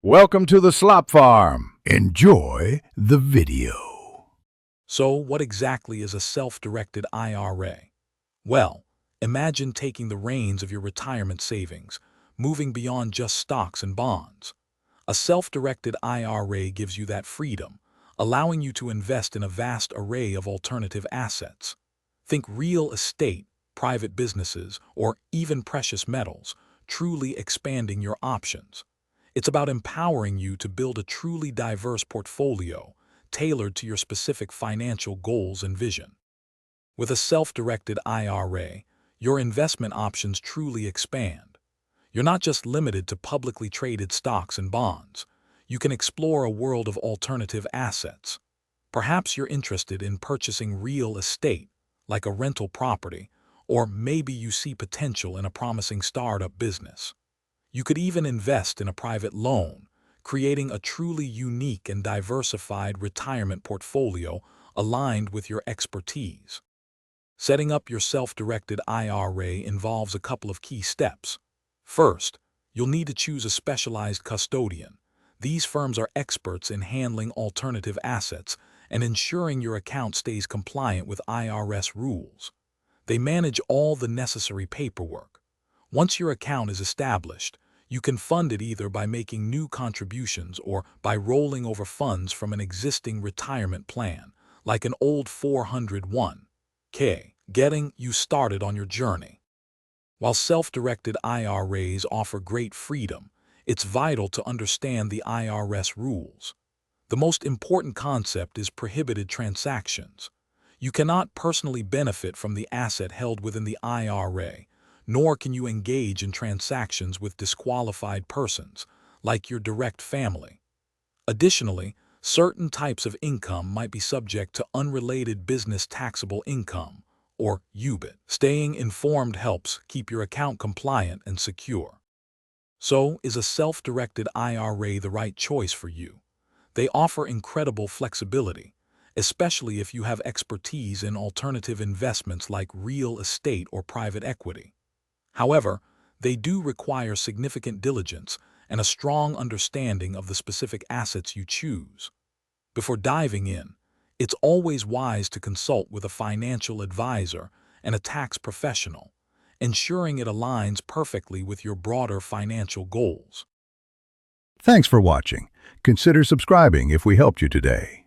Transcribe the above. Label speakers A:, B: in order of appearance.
A: Welcome to the Slop Farm. Enjoy the video.
B: So, what exactly is a self-directed IRA? Well, imagine taking the reins of your retirement savings, moving beyond just stocks and bonds. A self-directed IRA gives you that freedom, allowing you to invest in a vast array of alternative assets. Think real estate, private businesses, or even precious metals, truly expanding your options. It's about empowering you to build a truly diverse portfolio, tailored to your specific financial goals and vision. With a self-directed IRA, your investment options truly expand. You're not just limited to publicly traded stocks and bonds. You can explore a world of alternative assets. Perhaps you're interested in purchasing real estate, like a rental property, or maybe you see potential in a promising startup business. You could even invest in a private loan, creating a truly unique and diversified retirement portfolio aligned with your expertise. Setting up your self-directed IRA involves a couple of key steps. First, you'll need to choose a specialized custodian. These firms are experts in handling alternative assets and ensuring your account stays compliant with IRS rules. They manage all the necessary paperwork. Once your account is established, you can fund it either by making new contributions or by rolling over funds from an existing retirement plan, like an old 401(k), getting you started on your journey. While self-directed IRAs offer great freedom, it's vital to understand the IRS rules. The most important concept is prohibited transactions. You cannot personally benefit from the asset held within the IRA, nor can you engage in transactions with disqualified persons, like your direct family. Additionally, certain types of income might be subject to unrelated business taxable income, or UBIT. Staying informed helps keep your account compliant and secure. So, is a self-directed IRA the right choice for you? They offer incredible flexibility, especially if you have expertise in alternative investments like real estate or private equity. However, they do require significant diligence and a strong understanding of the specific assets you choose. Before diving in, it's always wise to consult with a financial advisor and a tax professional, ensuring it aligns perfectly with your broader financial goals.
A: Thanks for watching. Consider subscribing if we helped you today.